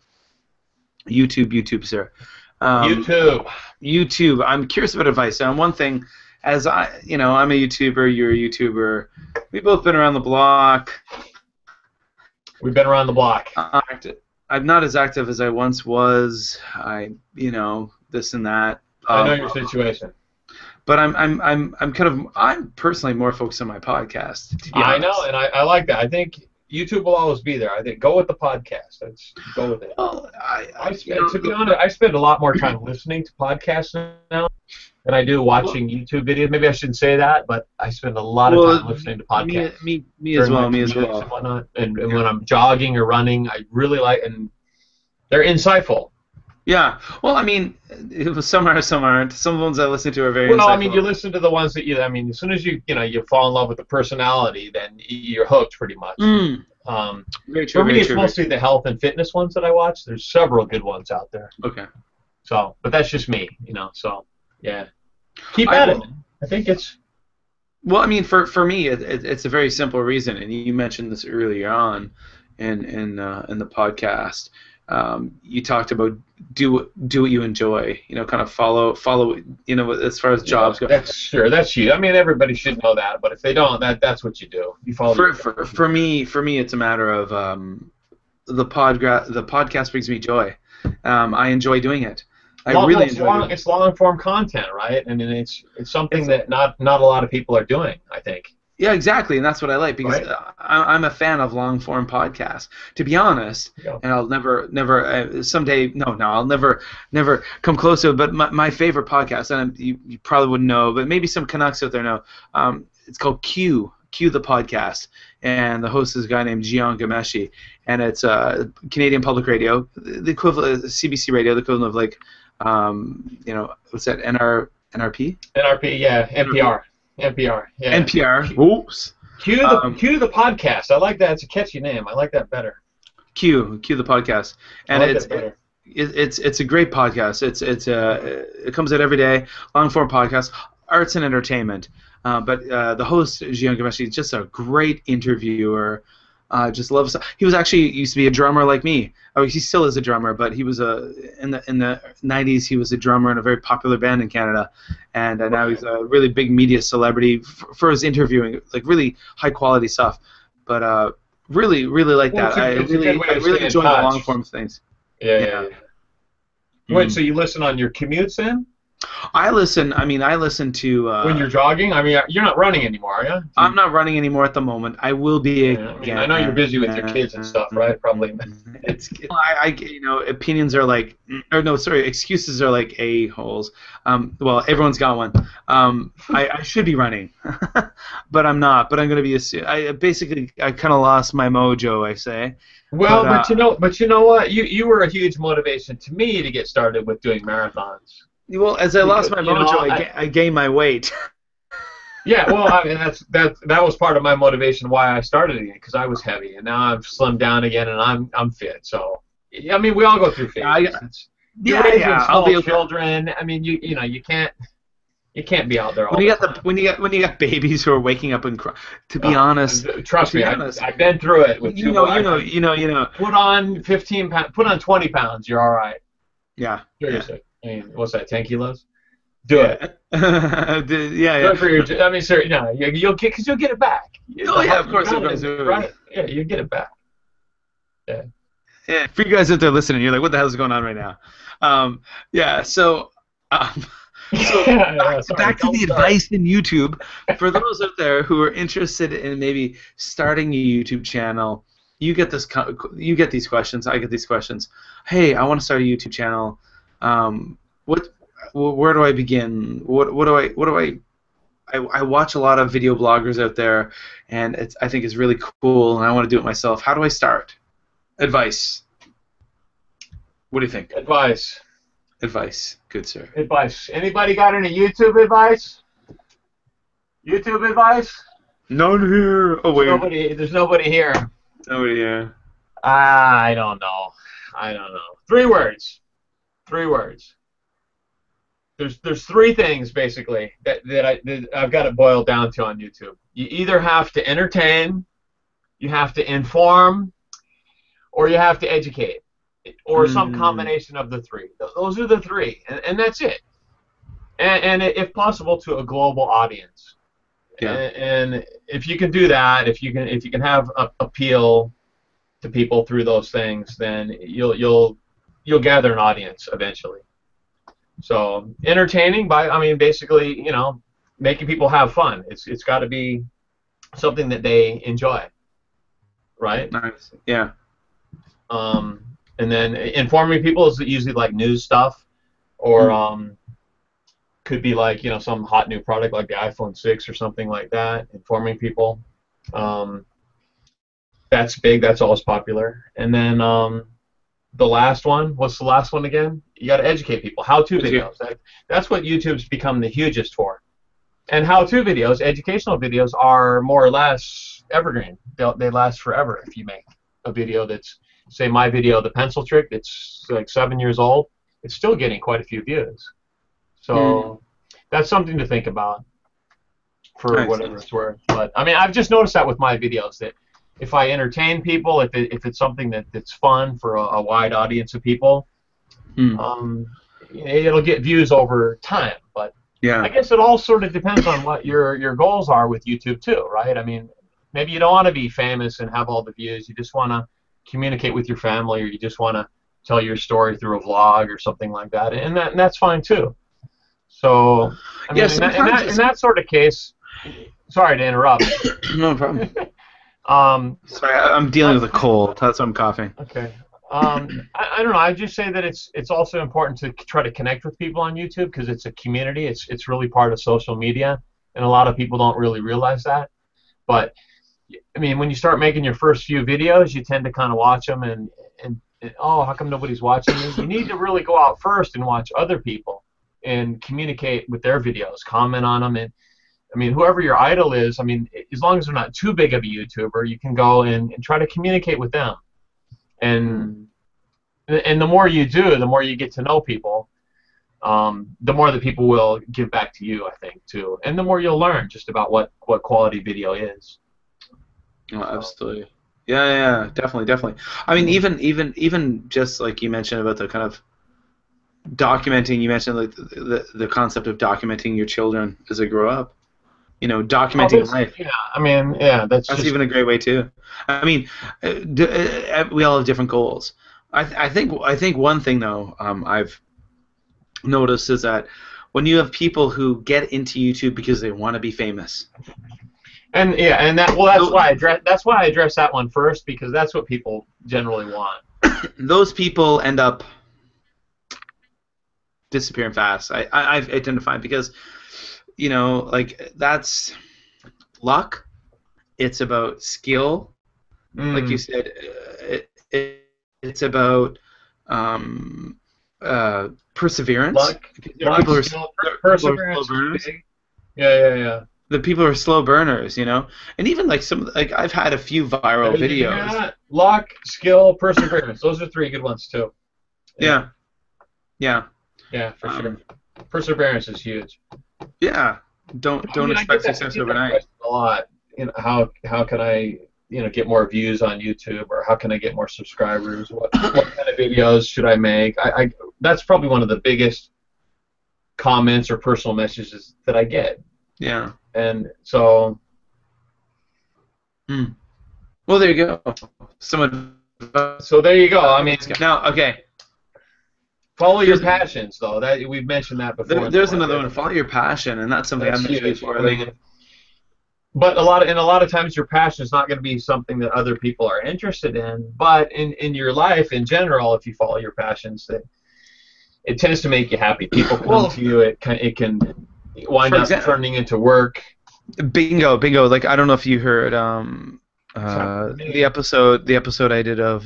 Speaker 1: sir. YouTube. I'm curious about advice. And one thing, as I'm a YouTuber, you're a YouTuber. We've both been around the block.
Speaker 2: We've been around the block.
Speaker 1: I'm not as active as I once was. This and that.
Speaker 2: I know your situation.
Speaker 1: But I'm personally more focused on my podcast. To be honest.
Speaker 2: I know, and I like that. I think YouTube will always be there. I think go with the podcast. Let's go with it.
Speaker 1: Well,
Speaker 2: to be honest, I spend a lot more time listening to podcasts now than I do watching YouTube videos. Maybe I shouldn't say that, but I spend a lot of time listening to podcasts.
Speaker 1: Me as well.
Speaker 2: And whatnot. And when I'm jogging or running, I really like, and they're insightful.
Speaker 1: Yeah. Well, I mean, some are, some aren't. Some of the ones I listen to are very insightful.
Speaker 2: Well, I mean, you listen to the ones that as soon as you fall in love with the personality, then you're hooked pretty much.
Speaker 1: Very true.
Speaker 2: For me, it's mostly the health and fitness ones that I watch. There's several good ones out there.
Speaker 1: Okay.
Speaker 2: So, but that's just me, so, yeah. Keep at it. I think it's...
Speaker 1: Well, I mean, for me, it's a very simple reason, and you mentioned this earlier on in the podcast. You talked about do what you enjoy. Kind of follow. As far as jobs go.
Speaker 2: That's you. I mean, everybody should know that. But if they don't, that's what you do. You follow.
Speaker 1: For me, it's a matter of the podcast brings me joy. I enjoy doing it.
Speaker 2: It's long form content, right? I mean, it's something that not a lot of people are doing, I think.
Speaker 1: Yeah, exactly, and that's what I like because I'm a fan of long form podcasts. To be honest, and I'll never someday I'll never come close to it. But my favorite podcast, and you probably wouldn't know, but maybe some Canucks out there know. It's called Q the podcast, and the host is a guy named Gian Gameshi, and it's Canadian Public Radio, the equivalent of CBC Radio, the equivalent of like what's that, NRP?
Speaker 2: NRP, yeah, NPR. NPR, yeah.
Speaker 1: NPR. Oops.
Speaker 2: Cue the podcast. I like that. It's a catchy name. I like that better.
Speaker 1: Q the podcast,
Speaker 2: I
Speaker 1: and
Speaker 2: like that better.
Speaker 1: it's a great podcast. It comes out every day, long form podcast, arts and entertainment. But the host BusanKevin is just a great interviewer. Just loves. He was actually used to be a drummer like me. Oh, he still is a drummer, but he was in the 90s. He was a drummer in a very popular band in Canada, and now he's a really big media celebrity for his interviewing, like really high quality stuff. But really like that. I really enjoy the long form things.
Speaker 2: Yeah. Wait, so you listen on your commutes then?
Speaker 1: I listen to...
Speaker 2: when you're jogging? I mean, you're not running anymore, are you?
Speaker 1: I'm not running anymore at the moment. I will be
Speaker 2: again. I know you're busy with your kids and stuff, right? Probably.
Speaker 1: Opinions are like... excuses are like a-holes. Well, everyone's got one. I should be running, but I'm not. But I'm going to be... I kind of lost my mojo, I say.
Speaker 2: Well, but you know what? You were a huge motivation to me to get started with doing marathons.
Speaker 1: Well, as I lost my mojo, I gained my weight.
Speaker 2: Yeah, well, I mean that was part of my motivation why I started again, because I was heavy, and now I've slimmed down again, and I'm fit. So, I mean, we all go through phases. I'll be children. I mean, you can't be out there all the time.
Speaker 1: When you got babies who are waking up and crying. To be honest,
Speaker 2: trust me, I've been through it with
Speaker 1: you know.
Speaker 2: Put on 15 pounds, put on 20 pounds, you're all right.
Speaker 1: Yeah.
Speaker 2: Seriously. I mean, what's that? 10 kilos? Do it.
Speaker 1: Yeah.
Speaker 2: Good for your, I mean, sir, you'll get it back.
Speaker 1: Of course.
Speaker 2: Right? Yeah, you get it back. Yeah.
Speaker 1: Yeah. For you guys out there listening, you're like, what the hell is going on right now? So back to the advice in YouTube. For those out there who are interested in maybe starting a YouTube channel, you get these questions. I get these questions. Hey, I want to start a YouTube channel. Where do I begin? I watch a lot of video bloggers out there, and I think it's really cool, and I want to do it myself. How do I start? Advice. What do you think?
Speaker 2: Advice.
Speaker 1: Good sir.
Speaker 2: Advice. Anybody got any YouTube advice? YouTube advice?
Speaker 1: None here. Oh wait.
Speaker 2: There's nobody here.
Speaker 1: Nobody here.
Speaker 2: I don't know. 3 words. There's 3 things basically that I've got it boiled down to on YouTube. You either have to entertain, you have to inform, or you have to educate, or some combination of the 3. Those are the 3, and that's it. And if possible, to a global audience. Yeah. And if you can do that, if you can have appeal to people through those things, then you'll gather an audience eventually. So entertaining basically, making people have fun. It's got to be something that they enjoy, right?
Speaker 1: Nice. Yeah.
Speaker 2: And then informing people is usually like news stuff, or could be like some hot new product like the iPhone 6 or something like that. Informing people. That's big. That's always popular. And then the last one. What's the last one again? You got to educate people. How-to videos. That's what YouTube's become the hugest for. And how-to videos, educational videos, are more or less evergreen. They last forever if you make a video that's, say, my video, the pencil trick, that's like 7 years old. It's still getting quite a few views. So that's something to think about for whatever it's worth. But I mean, I've just noticed that with my videos, that if I entertain people, if it's something that's fun for a wide audience of people, it'll get views over time. But I guess it all sort of depends on what your goals are with YouTube too, right? I mean, maybe you don't want to be famous and have all the views. You just want to communicate with your family, or you just want to tell your story through a vlog or something like that, and that's fine too. So, I mean, in that sort of case, sorry to interrupt.
Speaker 1: No problem. Sorry, I'm dealing with a cold. That's why I'm coughing.
Speaker 2: Okay. I don't know. I just say that it's also important to try to connect with people on YouTube, because it's a community. It's really part of social media, and a lot of people don't really realize that. But I mean, when you start making your first few videos, you tend to kind of watch them and oh, how come nobody's watching me? You need to really go out first and watch other people and communicate with their videos, comment on them, and I mean, whoever your idol is, I mean, as long as they're not too big of a YouTuber, you can go and try to communicate with them. And the more you do, the more you get to know people, the more the people will give back to you, I think, too. And the more you'll learn just about what quality video is.
Speaker 1: Oh, absolutely. Yeah, definitely. I mean, even just like you mentioned about the kind of documenting, you mentioned like the concept of documenting your children as they grow up. You know, documenting life.
Speaker 2: Yeah, I mean, yeah, that's
Speaker 1: even a great way too. I mean, we all have different goals. I think one thing though, I've noticed is that when you have people who get into YouTube because they want to be famous.
Speaker 2: And that's why I address that one first, because that's what people generally want.
Speaker 1: Those people end up disappearing fast. I've identified, because you know, like, that's luck. It's about skill, like you said. It's about perseverance.
Speaker 2: Luck,
Speaker 1: people are
Speaker 2: perseverance.
Speaker 1: Slow burners.
Speaker 2: Yeah.
Speaker 1: The people are slow burners, you know, and even like I've had a few viral videos.
Speaker 2: Yeah, luck, skill, perseverance. Those are three good ones too.
Speaker 1: Yeah,
Speaker 2: for sure. Perseverance is huge.
Speaker 1: Yeah, don't expect success overnight.
Speaker 2: A lot. You know, how can I, you know, get more views on YouTube, or how can I get more subscribers? What kind of videos should I make? That's probably one of the biggest comments or personal messages that I get.
Speaker 1: Yeah.
Speaker 2: And so.
Speaker 1: Well, there you go.
Speaker 2: So there you go. I mean,
Speaker 1: now, okay.
Speaker 2: Follow your passions, though. That we've mentioned that before.
Speaker 1: There's another one. Follow your passion, and that's something I've mentioned before.
Speaker 2: But a lot of times your passion is not going to be something that other people are interested in. But in your life in general, if you follow your passions, it tends to make you happy. People come to you. It can wind up turning into work.
Speaker 1: Bingo. Like, I don't know if you heard the episode I did of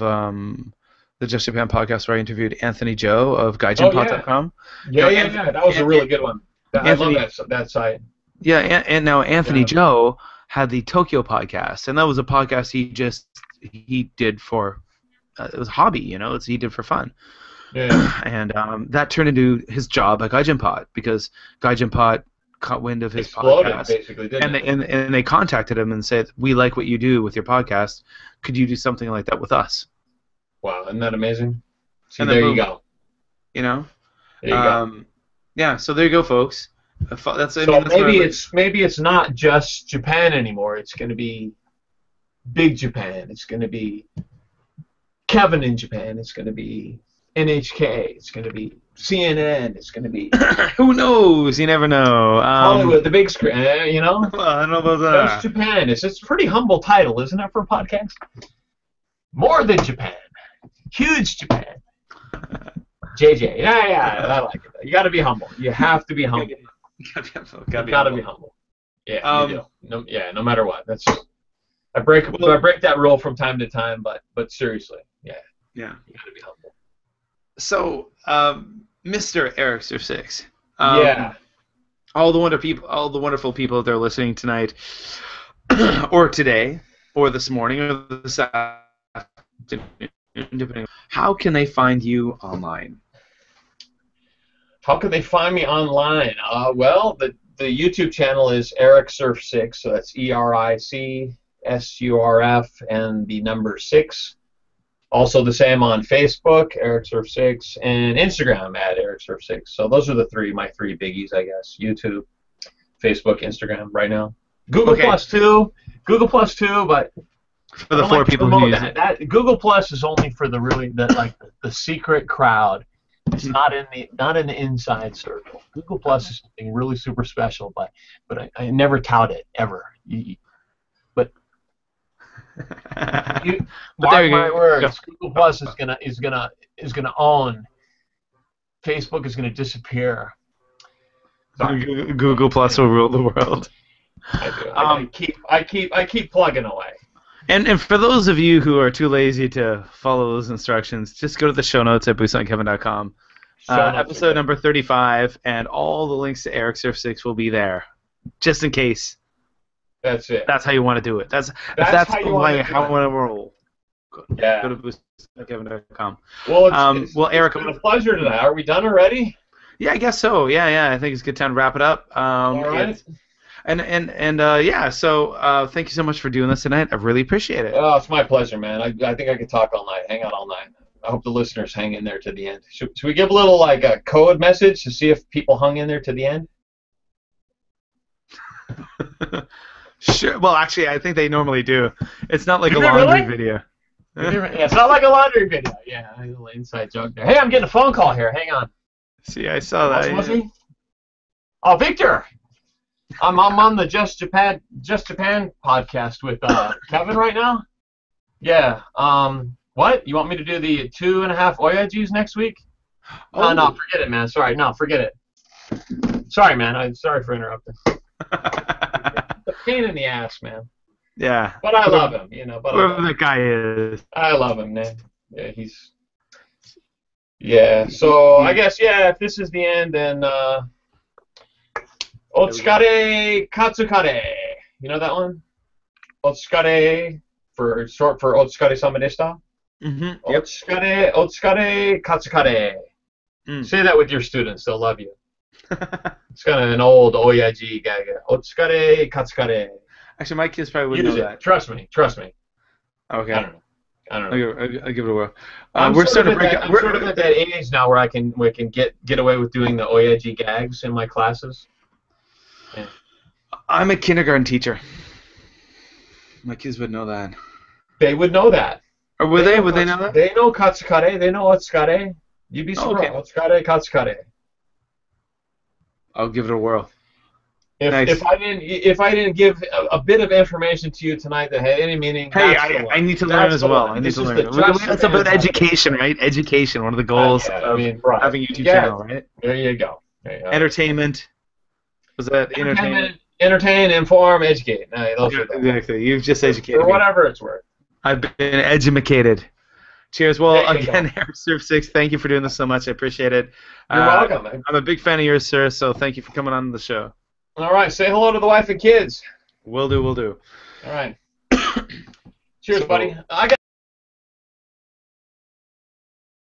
Speaker 1: the Just Japan podcast where I interviewed Anthony Joe of gaijinpod.com.
Speaker 2: Yeah. That was a really good one. I love that site.
Speaker 1: Yeah, and now Anthony Joe had the Tokyo podcast, and that was a podcast he did for it was a hobby, you know, he did for fun.
Speaker 2: Yeah.
Speaker 1: And that turned into his job at GaijinPod, because GaijinPod caught wind of his podcast,
Speaker 2: basically, didn't it?
Speaker 1: And they contacted him and said, "We like what you do with your podcast. Could you do something like that with us?"
Speaker 2: Wow, isn't that amazing? See,
Speaker 1: and
Speaker 2: there you go.
Speaker 1: You know.
Speaker 2: There you go.
Speaker 1: Yeah. So there you go, folks.
Speaker 2: Maybe it's not just Japan anymore. It's going to be Big Japan. It's going to be Kevin in Japan. It's going to be NHK. It's going to be CNN. It's going to be
Speaker 1: who knows? You never know.
Speaker 2: Hollywood, the big screen. You know.
Speaker 1: Well, I don't know about that.
Speaker 2: Just Japan. It's a pretty humble title, isn't it, for a podcast? More than Japan. Huge Japan. JJ. Yeah. I like it. You got to be humble. You have to be humble. Gotta be humble. Yeah, you do. No matter what. I break that rule from time to time, but seriously, yeah, you gotta be humble.
Speaker 1: So, Mr. ericsurf6, all the wonderful people that are listening tonight, or today, or this morning, or this afternoon, depending. How can they find you online?
Speaker 2: How can they find me online? Well, the YouTube channel is ericsurf6, so that's ERICSURF and the number 6. Also the same on Facebook, ericsurf6, and Instagram at ericsurf6. So those are my three biggies, I guess. YouTube, Facebook, Instagram right now. Google Plus too, but
Speaker 1: for the 4 people who use
Speaker 2: it. Google Plus is only for the secret crowd. It's not in the inside circle. Google Plus is something really super special, but I never tout it ever. But mark my words, Google Plus is gonna own. Facebook is gonna disappear. Sorry.
Speaker 1: Google Plus will rule the world.
Speaker 2: I do. I keep plugging away.
Speaker 1: And for those of you who are too lazy to follow those instructions, just go to the show notes at BusanKevin.com. Episode number 35, and all the links to ericsurf6 will be there, just in case.
Speaker 2: That's it.
Speaker 1: That's how you want to do it. That's how I want to roll.
Speaker 2: Yeah.
Speaker 1: Go to BusanKevin.com.
Speaker 2: Well,
Speaker 1: Eric,
Speaker 2: it's been a pleasure tonight. Are we done already?
Speaker 1: Yeah, I guess so. Yeah. I think it's a good time to wrap it up.
Speaker 2: All right.
Speaker 1: So thank you so much for doing this tonight. I really appreciate it.
Speaker 2: Oh, it's my pleasure, man. I think I could talk all night, hang out all night. I hope the listeners hang in there to the end. Should we give a little like a code message to see if people hung in there to the end?
Speaker 1: Sure. Well, actually, I think they normally do. It's not like a laundry video.
Speaker 2: Yeah, it's not like a laundry video. Yeah, a little inside joke there. Hey, I'm getting a phone call here. Hang on.
Speaker 1: See, I saw that.
Speaker 2: Was he? Oh, Victor. I'm on the Just Japan podcast with Kevin right now. Yeah. What? You want me to do the 2.5 Oyajis next week? Oh. No, forget it, man. Sorry, no, forget it. Sorry, man. I'm sorry for interrupting. It's a pain in the ass, man.
Speaker 1: Yeah.
Speaker 2: But I love him, But
Speaker 1: whoever that guy is.
Speaker 2: I love him, man. Yeah, he's. Yeah. So I guess if this is the end, then Otsukare Katsukare. You know that one? Otsukare for short for Otsukare sama deshita.
Speaker 1: Yep.
Speaker 2: Otsukare Katsukare. Say that with your students; they'll love you. It's kind of an old oyaji gag. Otsukare Katsukare.
Speaker 1: Actually, my kids probably wouldn't know that.
Speaker 2: Trust me.
Speaker 1: Okay.
Speaker 2: I don't know.
Speaker 1: I'll give it a whirl.
Speaker 2: I'm sort of at that age now where we can get away with doing the oyaji gags in my classes. Yeah.
Speaker 1: I'm a kindergarten teacher. My kids would know that.
Speaker 2: They would know that.
Speaker 1: Or would they? Would they know that?
Speaker 2: They know Katsukare. They know Otsukare. You'd be surprised. Okay. Otsukare Katsukare.
Speaker 1: I'll give it a whirl.
Speaker 2: If I didn't give a bit of information to you tonight that had any meaning,
Speaker 1: I need to learn as well. I need to learn. It's about education, right? Education, one of the goals of having a YouTube channel, right?
Speaker 2: There you go.
Speaker 1: Entertainment. Was that entertainment?
Speaker 2: Entertain, inform, educate.
Speaker 1: Exactly. You've just educated
Speaker 2: for whatever it's worth.
Speaker 1: I've been edumacated. Cheers. Well, again, ericsurf6, thank you for doing this so much. I appreciate it.
Speaker 2: You're welcome, man.
Speaker 1: I'm a big fan of yours, sir, so thank you for coming on the show.
Speaker 2: All right. Say hello to the wife and kids.
Speaker 1: Will do.
Speaker 2: All right. Cheers, buddy. I got